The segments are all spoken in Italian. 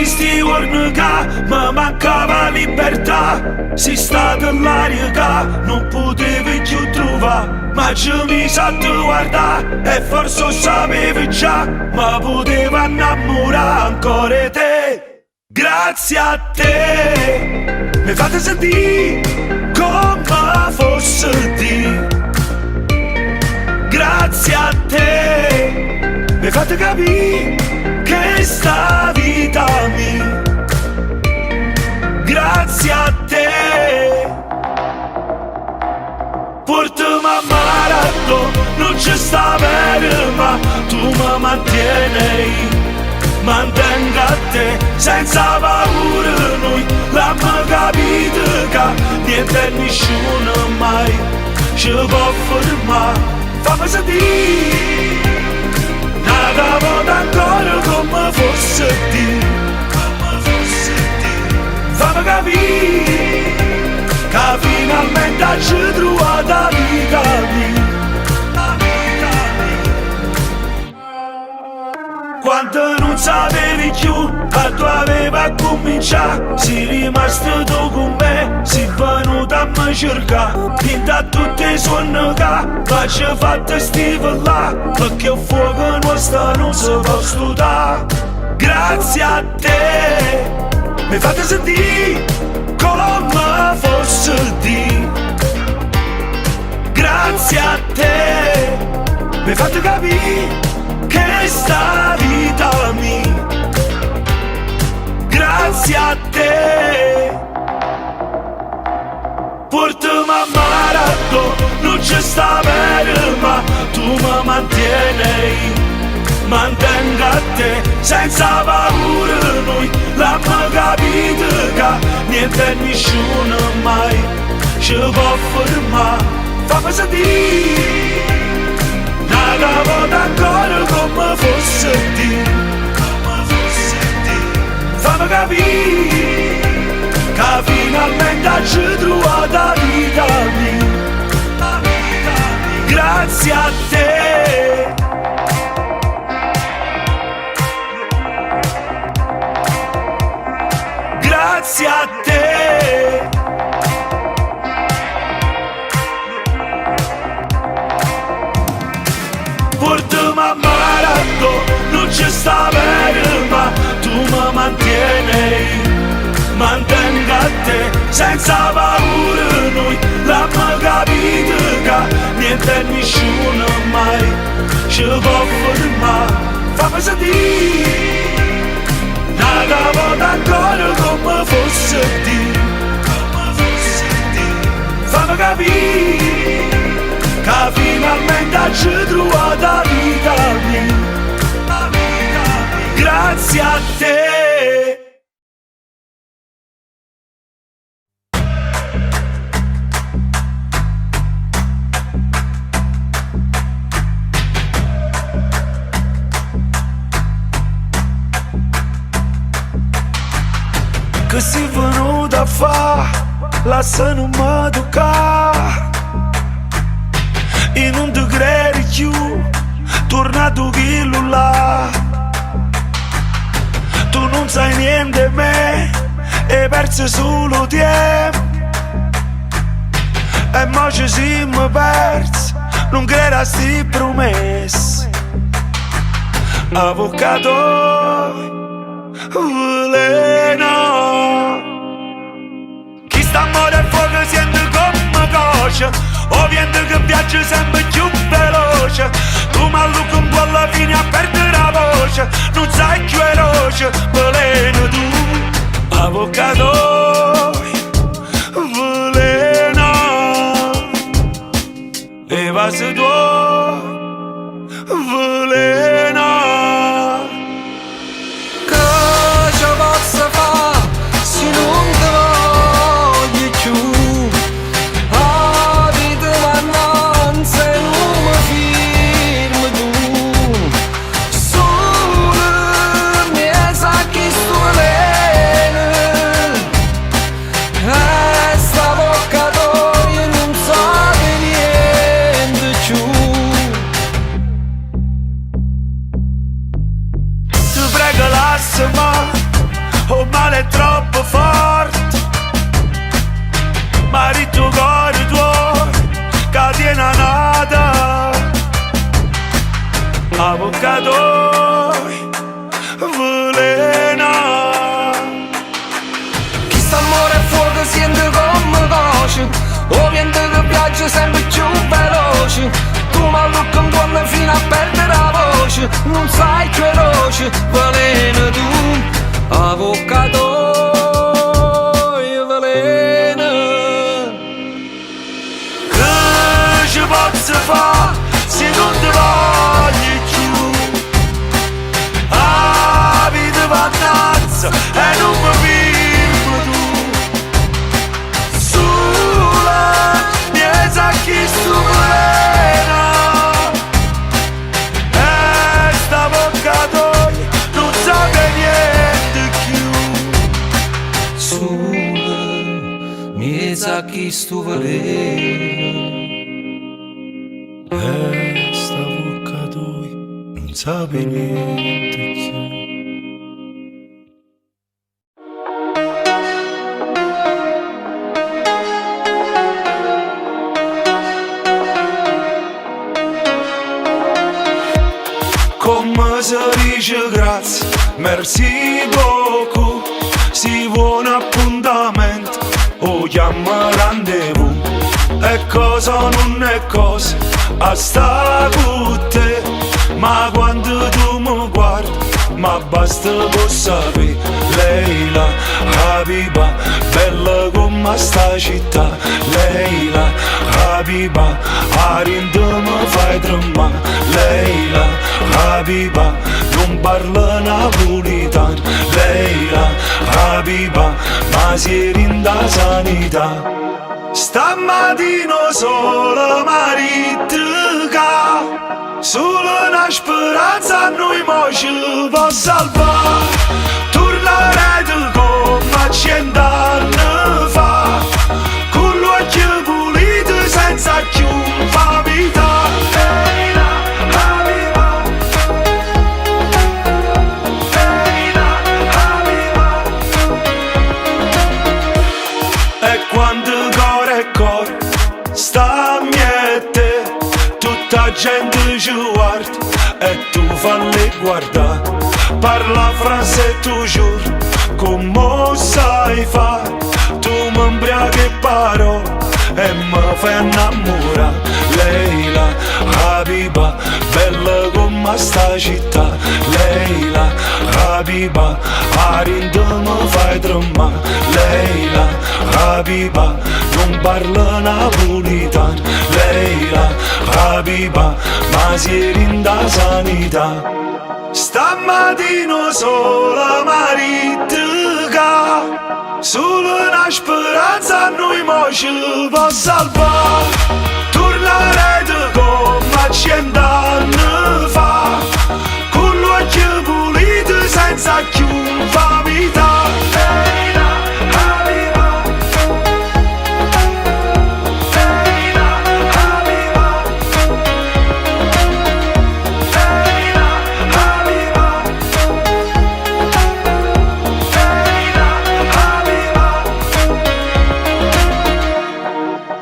sti giorni che mi mancava libertà. Si stata l'aria che non potevi più trovare, ma ci mi sa tu guardare e forse lo sapevi già, ma poteva innamorare ancora te. Grazie a te mi fate sentire come fosse di. Grazie a te mi fate capire che sta vita mia. Grazie a te portami a Marathon, non ci sta bene ma tu mi mantieni. Mantengo a te senza paura, noi l'abbiamo capito che niente e nessuno mai ci può fermare. Fammi sentire una volta ancora come fosse di. Fammi capire che finalmente ci trovato la vita mia. Quando non sapevi più, a tu aveva cominciato. Sei rimasto tu con me, sei venuto a me cercare. Pinta tutti i suoni che facci fatta là, perché il fuoco nostro non si può stutare. Grazie a te mi fate sentire come fosse di. Grazie a te mi fate capire che sta vita mia. Grazie a te portami a Marathon, non ci sta bene ma tu mi mantieni. Mantengo a te senza paura, noi l'abbiamo capito che niente e nessuno mai ci può fermare. Fammi sentire una volta ancora come fosse di. Fammi capire che finalmente ci trovato la vita mia. Grazie a te grazie a te portami a Marathon, non ci sta bene ma tu mi mantieni. Mantengo a te senza paura, noi l'abbiamo capito che niente e nessuno mai ci può fermare. Fammi sentire una volta ancora come fosse di. Fammi capire che finalmente ci trovato la vita mia. Grazie a te. Che sei venuta a fare, lascia non mi toccare. E non ti credi più, tornato chilo là. Tu non sai niente di me, hai perso solo tempo. E mo ci siamo persi, non credo a sti promesse. Avvocato veleno, chi sta a morire a fuoco sente come coscia, o vento che viaggia sempre più veloce. Tu mallucco un po' alla fine a perdere la voce, non sai più veloce, veleno tu. Avvocato veleno, e va se tuo veleno. doi velena. Chi sta amore e fuoco sente come coce, o vento che pioggia sempre più veloce. Tu mi allucchi fino a perdere la voce, non sai che veloce, veleno tu, avvocato. Posso fare se non ti voglio più? Ah, vita vannazza e non mi firmo tu. Sola, mi sa chi sto veleno. E sta bocca tua non sape niente più. Sola, mi sa chi sto veleno. Sta bocca tua non sape niente più. Come si dice grazie, merci beaucoup. Si vuole un appuntamento o chiama rendezvous. E cosa non è cosa a sta con te, ma quando tu mi guardi ma basta per sapere. Leila, Habiba, bella come sta città. Leila, Habiba, Arinda mi fai tremare. Leila, Habiba, non parla napolitano. Leila, Habiba, ma si rinda sanità. Stamattina solo maritica, solo una speranza a noi mo ci può salvare. Tornerete come 100 anni fa, con l'occhio pulito senza più famiglia. E quando cuore sta miete, tutta gente ci guarda e tu falli guardare. Parla francese toujours, come sai fa. Tu mi imbriachi parole e mi fai innamorare. Leila, Habiba, bella come sta città. Leila, Habiba, Arinda mi fai tremare. Leila, Habiba, non parla napolitano. Leila, Habiba, ma si rinda sanità. Stamattina sola maritica, solo una speranza a noi mo ci può salvare. Tornerete come 100 anni fa, con l'occhio pulito senza più famiglia.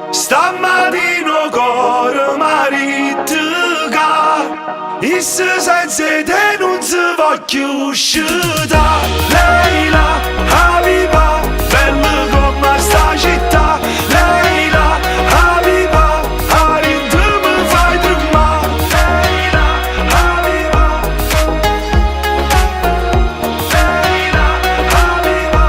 Stamattina coro maritica, e se senza te non si voglio uscire. Leila, Habiba, bella come sta città. Leila, Habiba, Arinda mi fai tremare. Leila, Habiba, Leila, Habiba.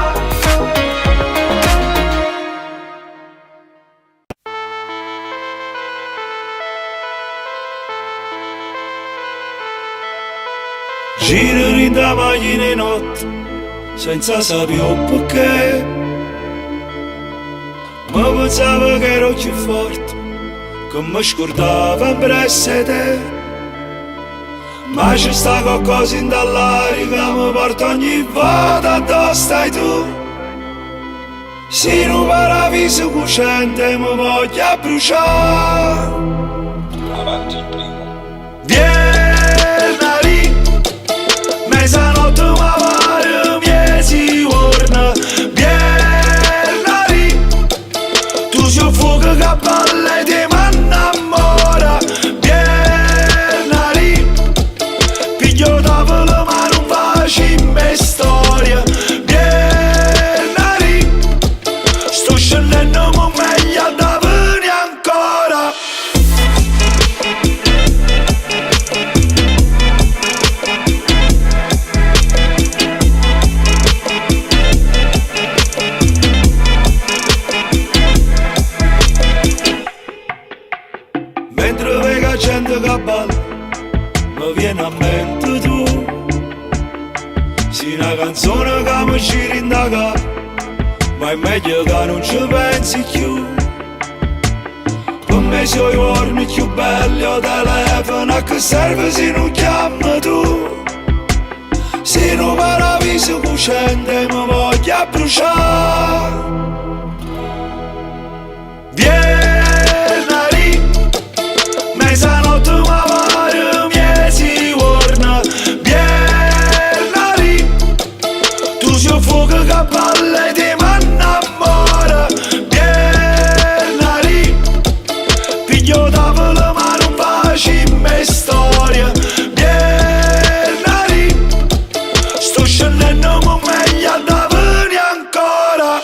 Giro in da macchina in notte, senza sapere perché. Ma pensavo che ero più forte, che mi scordava presso te. Ma c'è sta qualcosa in dall'aria che mi porta ogni volta dove stai tu. Se non paradiso cucente mi voglio bruciare. Avanti il primo. Vieni, mezzanotte ma pare miezi giorni. Vieni, tu sei fuoco che balle ti mi innamora. Vieni, mentre vega gente che balla, mi viene a mente tu. Sì, una canzone che mi ci rindaga, ma è meglio che non ci pensi più. Per me sono i giorni più belli al telefono, a che serve se non chiami tu? Se non mi ravviso cucente mi voglio bruciare. Vieni, mezzanotte mi pare miezi giorni. Vieni, tu sei un fuoco che balla e ti innamora. Vieni, piglio tavola ma non facciamo storia. Vieni, sto scendendo ma meglio da venire ancora.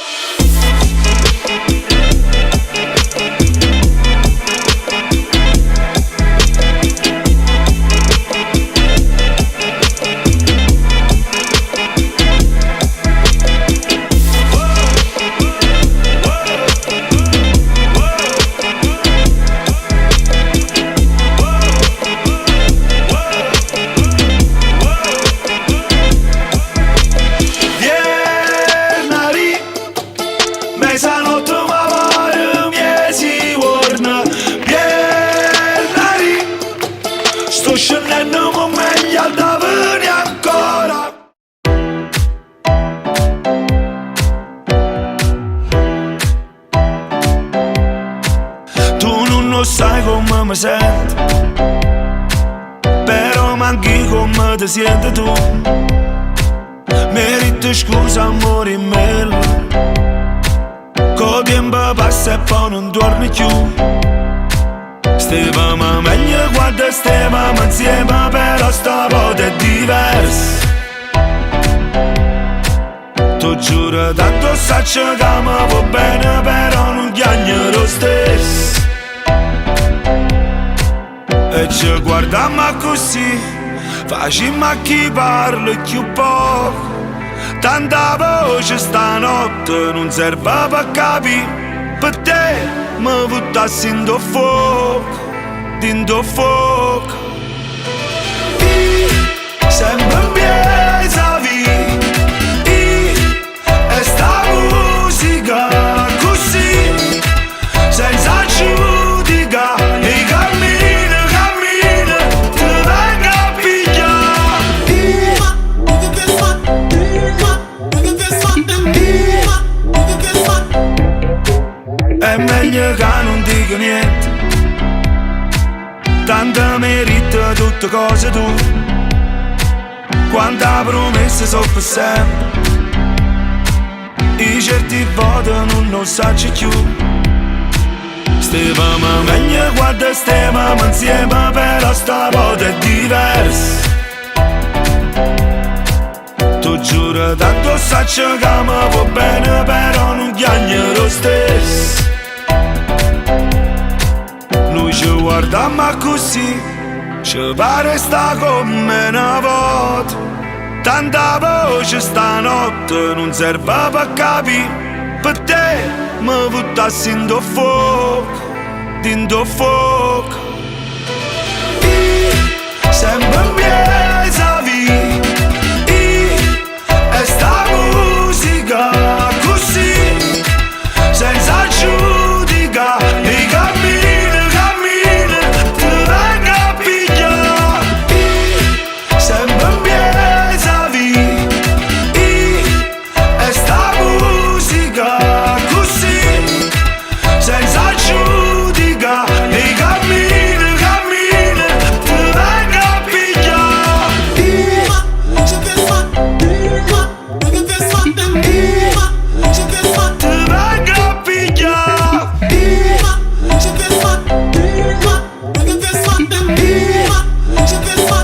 Mezzanotte mi pare miezi giorni. Vieni, sto scendendo ma meglio da venire ancora. Tu non lo sai come mi sento, però manchi come ti senti tu. Merito scusa amore mio, col tempo passa e poi non torni più. Stavamo meglio quando stavamo insieme, però sta volta è diverso. Tu giuro tanto saccio che mi va bene, però non chiagno lo stesso. E ci guardiamo così, facciamo a chi parla più poco. Tanta voce stanotte non serve per capire. Per te mi buttassi in do fuoco, dentro fuoco. Sempre in piazza via, e sta musica così, senza giudica. E cammina, cammina, ti vengo a pigliare. È meglio che non dico niente, tanto merita tutte cose tu. Quanta promesse so per sempre, e certi volte non lo sacci più. Stavamo meglio quando stavamo insieme, però sta volta è diverso. Tu giuro tanto saccio che mi va bene, però non chiagno lo stesso. Noi ci guardiamo così, ci pare sta come una volta. Tanta voce stanotte non serve per capire. Per te mi buttassi in do fuoco, dentro fuoco. Sempre in piazza via, e sta musica così, senza giudica. E cammina, cammina, ti vengo a pigliare. Sempre in piazza via, e sta musica così, senza giudica. E cammina, cammina, ti vengo a pigliare. Ti vengo a pigliare.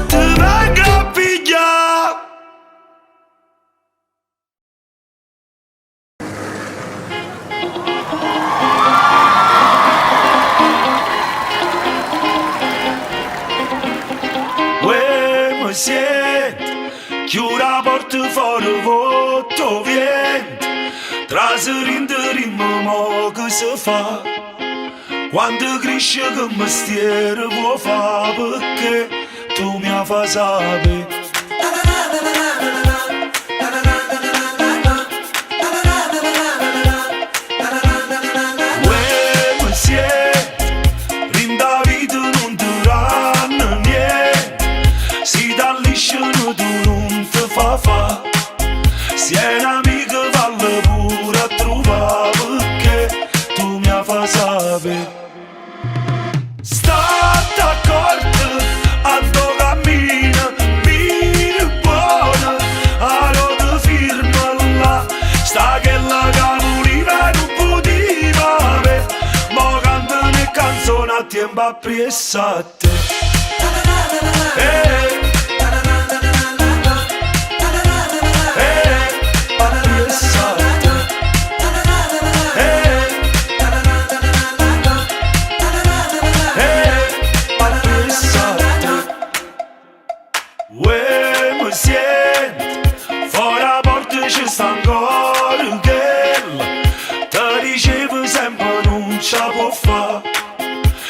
Ti vengo a pigliare. Uè, mi sento, chiudo la porta fuori, voto vento. Traserindo rimmo mo che si fa, Quando cresce che mestiere può fare perché tu mi fai sapere. Uè, mestiere, rinda vita non ti ranno niente. Si dall'isciano tu non ti fa. Se è un'amica vale pure a trovare perché tu mi fai sapere. State accorto a dove cammina, mira buona, a dove firma là. Sta che la capolina non poteva avere, ma canta le canzoni a tempo appresso a te. Uè, mi sento, fuori la porta ci sta ancora un girl. Ti dicevo sempre non ce la può fare.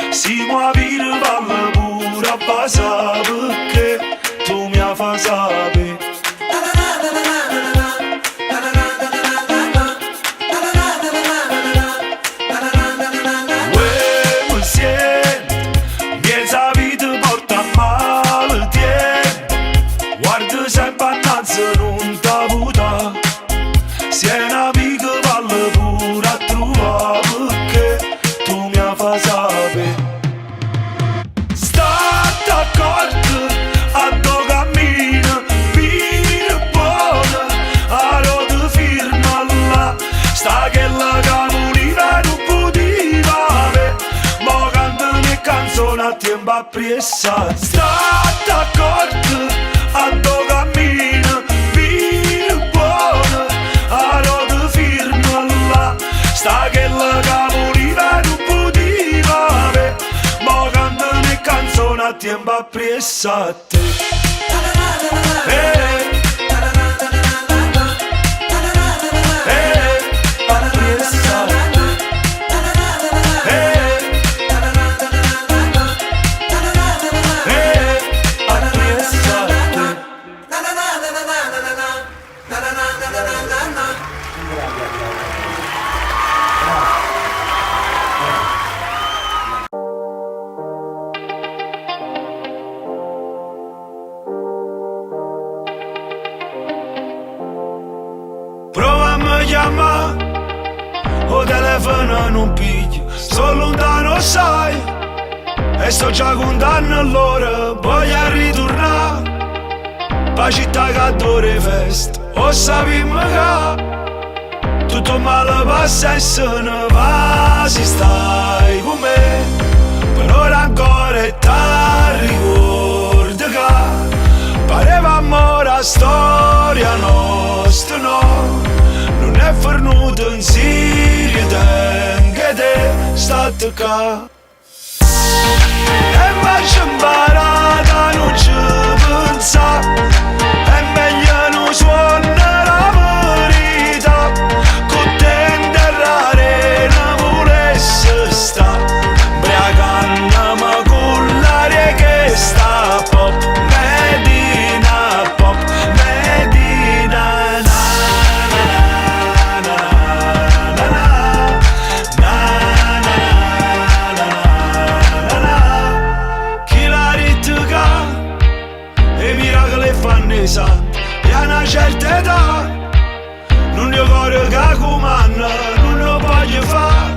Si muove vale pure a basa perché tu mi fai sapere. Uè, mi sento, mezza vita porta male tempo. Guarda sempre annanzi non t'ha avuta. Se è un'amica vale pure a trovare perché tu mi fai sapere. State accorto a dove cammina, mira buona, a dove firma là. Sta che la capolina non poteva avere, ma canta le canzoni a tempo appresso. State accorto a dove cammina, mira buona, a dove firma là. Sta che la capolina non poteva avere, ma canta le canzoni a tempo appresso a te. Appresso a te. Appresso a te. Prova a me chiamare, o telefono non pigli, sto lontano sai, e sto già contando all'ora, voglio ritornare, pa' città che adora festa, o sappiamo che tutto male passa e se ne va, si stai con me, per ora ancora e ti ricordi che pareva amore a storia nostra, no. Non è venuto in Siria, anche te state qua. E mai ci imparata non ci pensa, è meglio non suona la verità, con te in terra arena volesse sta, briacandomi con l'aria che sta pop, Medina pop, Medina na. E a una certa età non ne voglio che comanda, non lo voglio fare.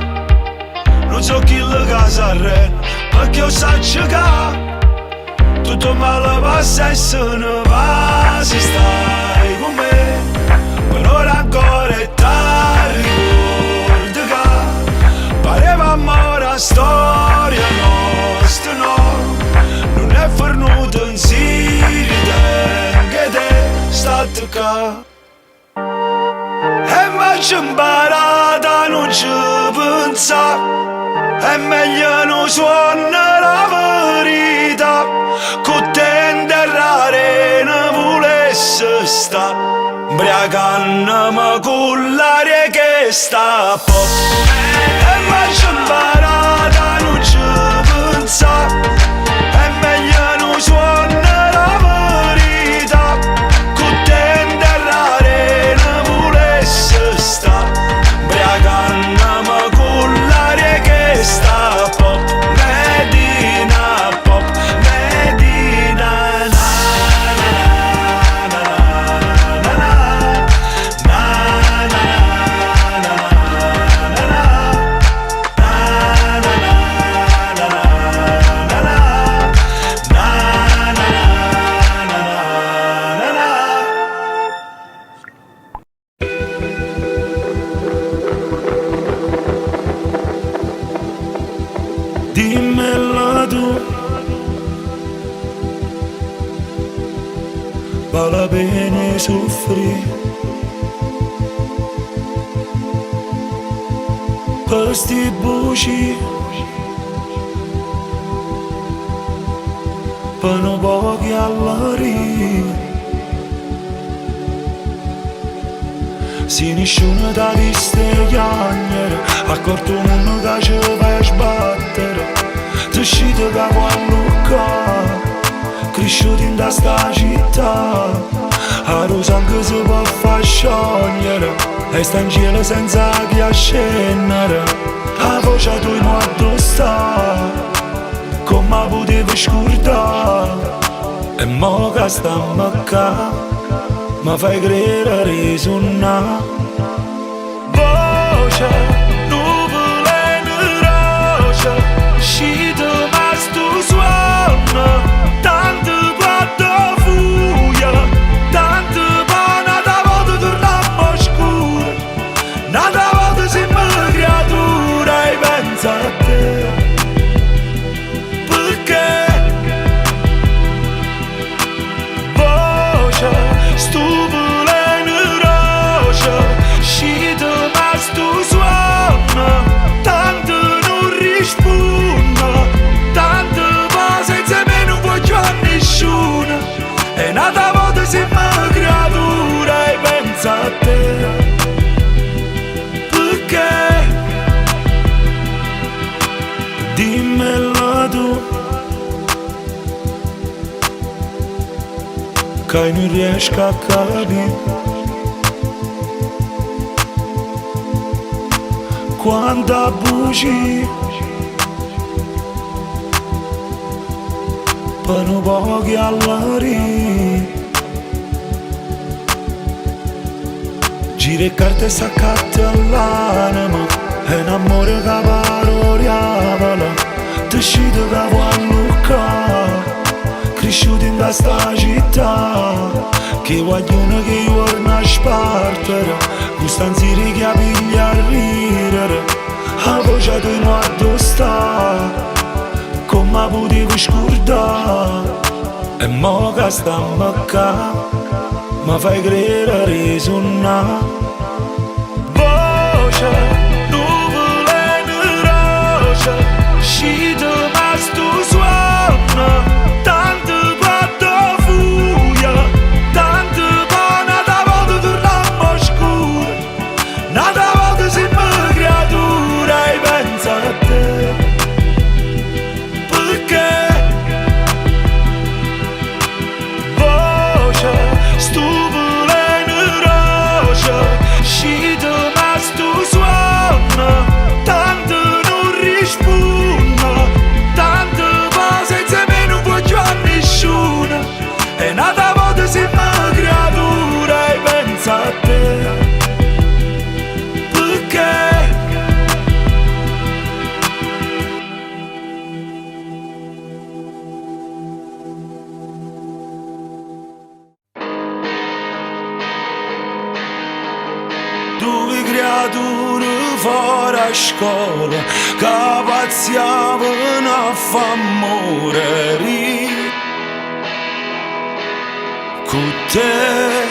Non so chi le casa arrena, perché io saggio che tutto male passa e se ne va, si stai con me, per ora ancora e ti ricordi che pareva amore a storia nostra, no. Non è venuto in Siria, anche te state qua. E mai ci imparata non ci pensa, è meglio non suona la verità, con te in terra arena volesse sta, briacandomi con l'aria che sta pop. E mai ci imparata grado vale la pena soffrire per sti buci per un pochi all'aria. Se nessuno da vista chiagnere, accorto uno che ci fa sbattere, ti uscite da quando cresciuti in sta città, a rosa anche si può far sciogliere, e sta in cielo senza chi a scendere, a voce tua morto sta, come potevi scordare, e mo che stiamo qua. Ma fai credere risuona voce, nuvole in roce, scito ma stu suono, tanto quanto fuia, tanto buona da volta torniamo scura, nata volta siamo creatura e pensa a te, perché voce stuvole in roce, scito ma stu suono, tanto non risponde, tanto va senza me non voglio a nessuno, e nata volta siamo creatura e pensa a te, perché dimmelo tu che non riesco a capire quanta buci per un pochi all'aria. Gira e carte saccatte all'anima, è un amore che paroriavola, ti scito che vuoi lucca, cresciuti in questa città, che vogliono che torna a spartere, costanzieri che piglia a ridere, a voce tu in guardo sta, come potevi scordare, e mo che stiamo qua, ma fai credere risuona, voce, nuvole in roce, scito ma stu suono, tanto quanto fuia, tanto buona da volta torniamo scura, nata volta siamo creatura e pensa a te, perché voce stuvole in roce, scito ma stu suono, tanto non risponde, tanto va senza me non voglio a nessuno, e nata volta siamo creatura e pensa a te, perché due creature fuori a scuola che pazziavano a fa morire con te,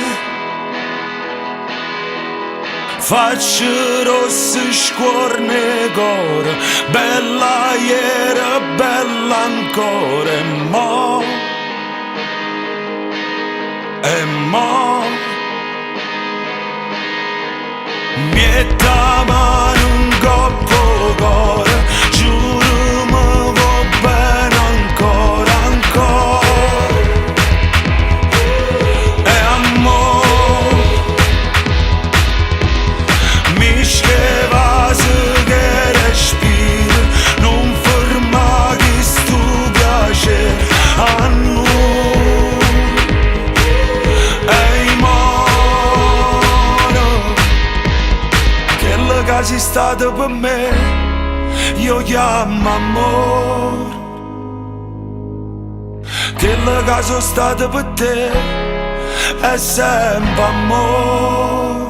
facce rosse scorne cuore, bella ieri, bella ancora, e mo mietta mano un coppo cuore, giuro mi va bene ancora, ancora, e amore mi scevase che respiro, non ferma che sto piacere a noi, e che sei stato per me, io chiamo amore, quello che sono stato per te è sempre amore.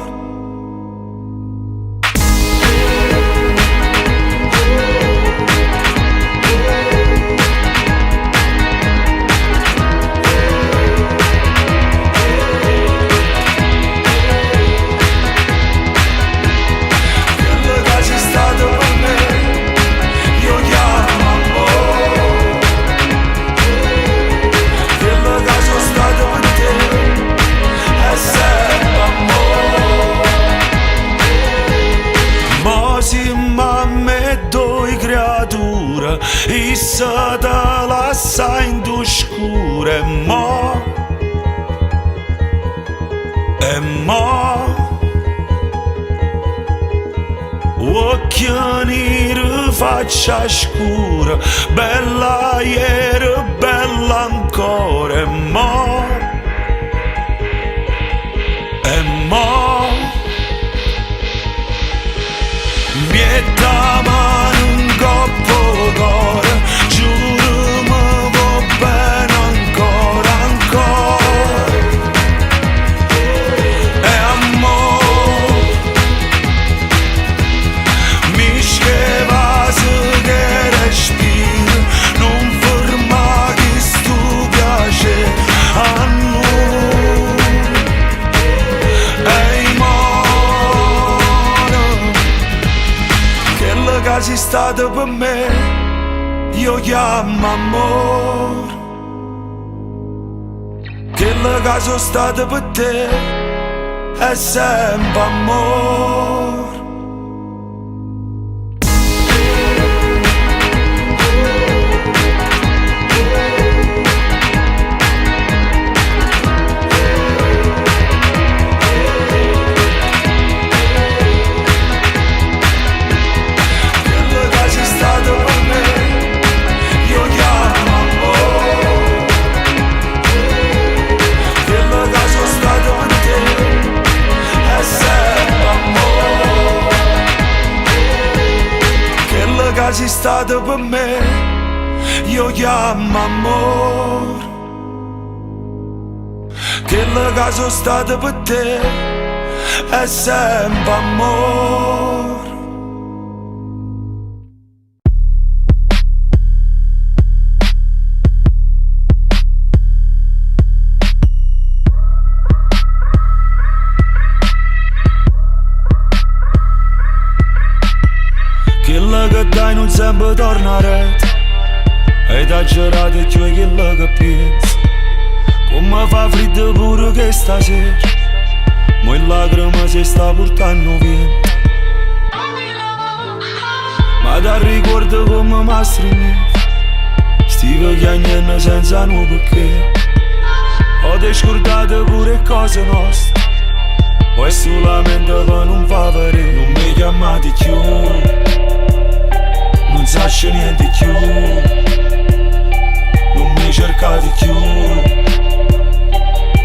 lascia in tu scuro e mo occhioni faccia scura, bella ieri, bella ancora e mo mietta mano un coppo d'oro, giuro mi va bene ancora, ancora e amore mi scevase che respiro, non ferma che sto piace a noi e che sei stato per me, io chiamo amore. Quello che sono stato per te è sempre amore. Sei stato per me, io chiamo amore. Quello che sono stato per te è sempre amore. Quello che dai non sempre torna rete, e da girato e chiudi quello che pensi. Come fa freddo pure che stasera, mo in lacrime si sta portando via. Ma ti ricordo come mi stringevi, stivo chiagnando senza un perché. Ho te scordato pure cose nostre, o è solamente per non fa vedere. Non mi chiamate più, non saccio niente più, non mi cercate più,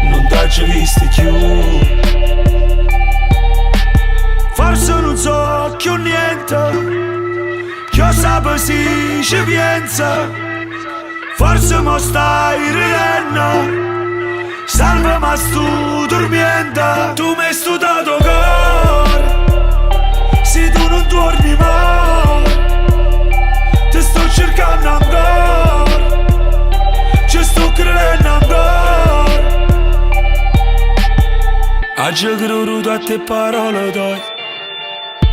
non t'ho visto più. Forse non so più niente, io sapevo si ci pensa. Forse mo stai ridendo, salve ma sto dormiendo. Tu mi hai studiato cuore, se tu non torni mai, ti sto cercando ancora, ci sto credendo ancora. Oggi credo a te parole tue,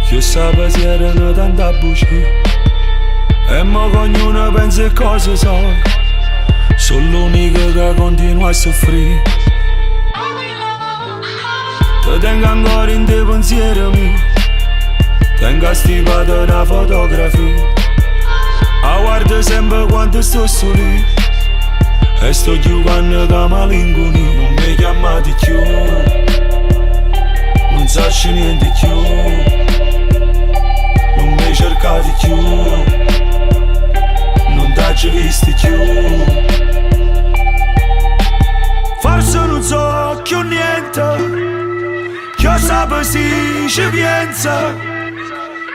io sapevo se erano tanta bugie, e mo ognuno pensa e cose so. Sono l'unico che continua a soffrire. Ti tengo ancora in te pensieri miei, tengo stipato una fotografia. A guardo sempre quando sto solo, e sto chiudendo da malinconia. Non mi chiamate più, non saccio niente più, non mi cercate più, non t'ho visto più. Forse non so più niente, io sapevo si ci pensa.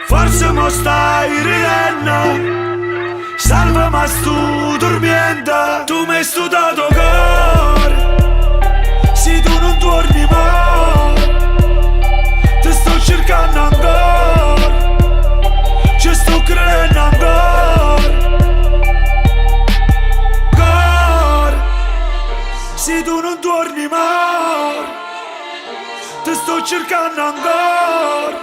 Forse mo stai ridendo, salve ma sto dormiendo. Tu mi hai studiato cuore, se tu non torni mai, ti sto cercando ancora, ci sto credendo ancora. Se tu non torni mai, ti sto cercando ancora,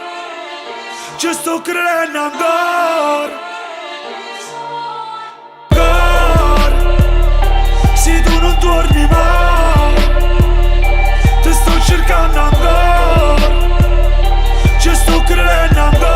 ci sto credendo ancora. Se tu non torni mai, ti sto cercando ancora, ci sto credendo ancora.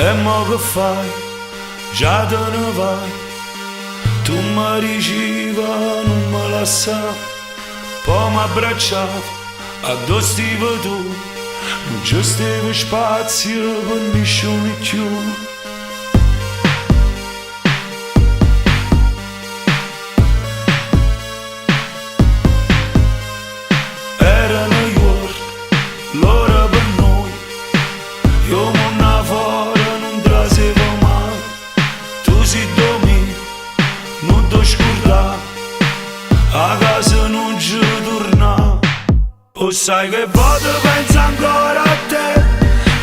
E mo che fai? Già te ne vai. Tu mi diceva non mi lasciare, poi mi abbracciavi, addosso stivi tu. Non c'è stato spazio per nessuno più. Era New York, l'ora per noi. Io non fuori non trasevo mai. Tu sei domi, non ti scordare. A casa non ci torna. O sai che vado pensa ancora a te.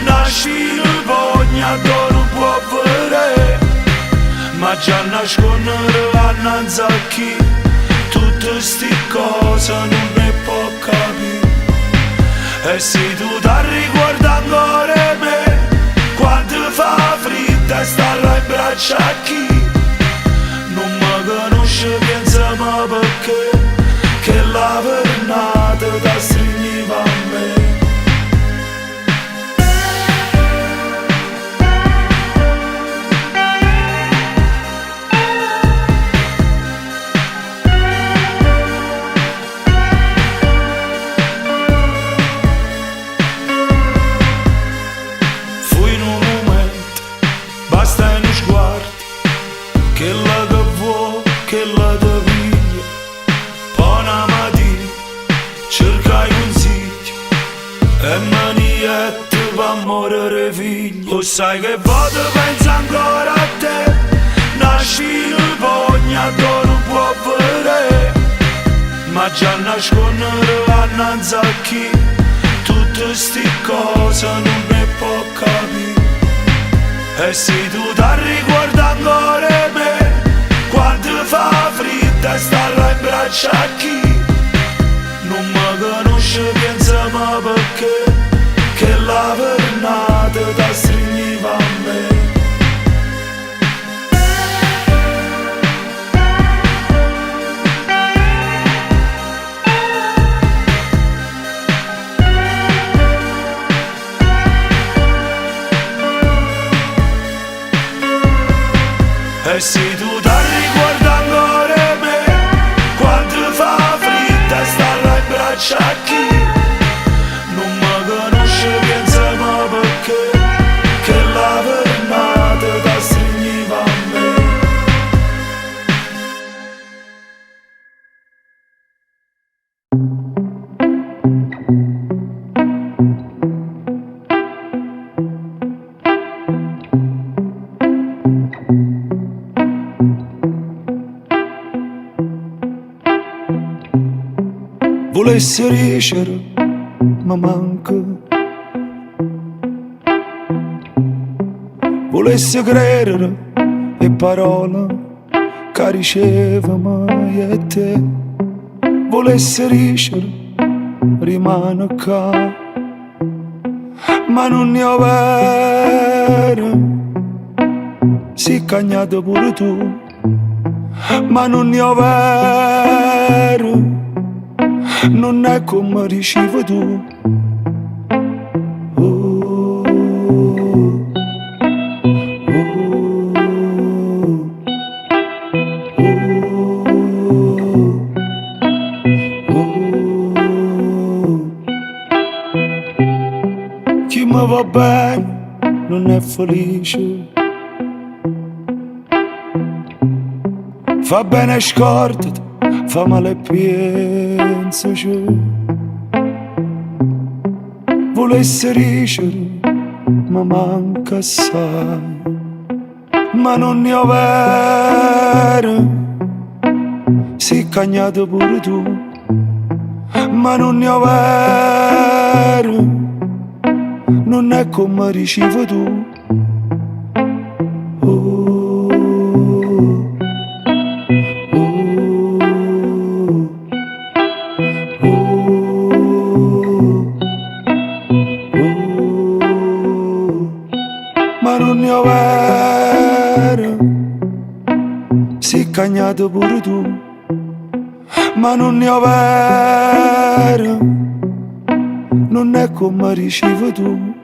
Nasci in pogna non può vedere, ma già nascondere annanzi a chi tutte sti cose non ne può capire. E se tu ti ricordi ancora me, quando fa freddo e stare in braccio a chi non mi conosce, pensiamo perché che la vernata da stringiva a me. Fui in un momento, basta uno sguardo, che la che vuoi, che la te piglia. Poi una mattina cercai consigli e maniette per morire figlio. O sai che vado pensa ancora a te. Nasci in pogna non può vedere, ma già nascondere annanzi a chi tutte sti cose non ne può capire. E se tu ti ricordi ancora me, quando fa freddo e stare in braccio a chi non mi conosce, pensiamo perché che la vernata da stringiva a me. E se tu ti ricordi ancora me, quando fa freddo e stare in braccio a chi non mi conosce, pensiamo perché che la vernata da stringiva a me. Volessi riuscire, ma manca. Volessi credere e parole che riceva mai a te. Volessi riuscire, rimane qua, ma non ne ho vero. Si cagnato pure tu, ma non ne ho vero. Non è come ricevi tu. Oh, chi mi va bene non è felice. Fa bene scordati, fa male pensaci. Volessi ricere, ma manca assai, ma non ne ho vero. Si cagnato pure tu, ma non ne ho vero. Non è come ricevi tu. Si cagnato pure tu, ma non ne ho vero. Non è come ricevi tu.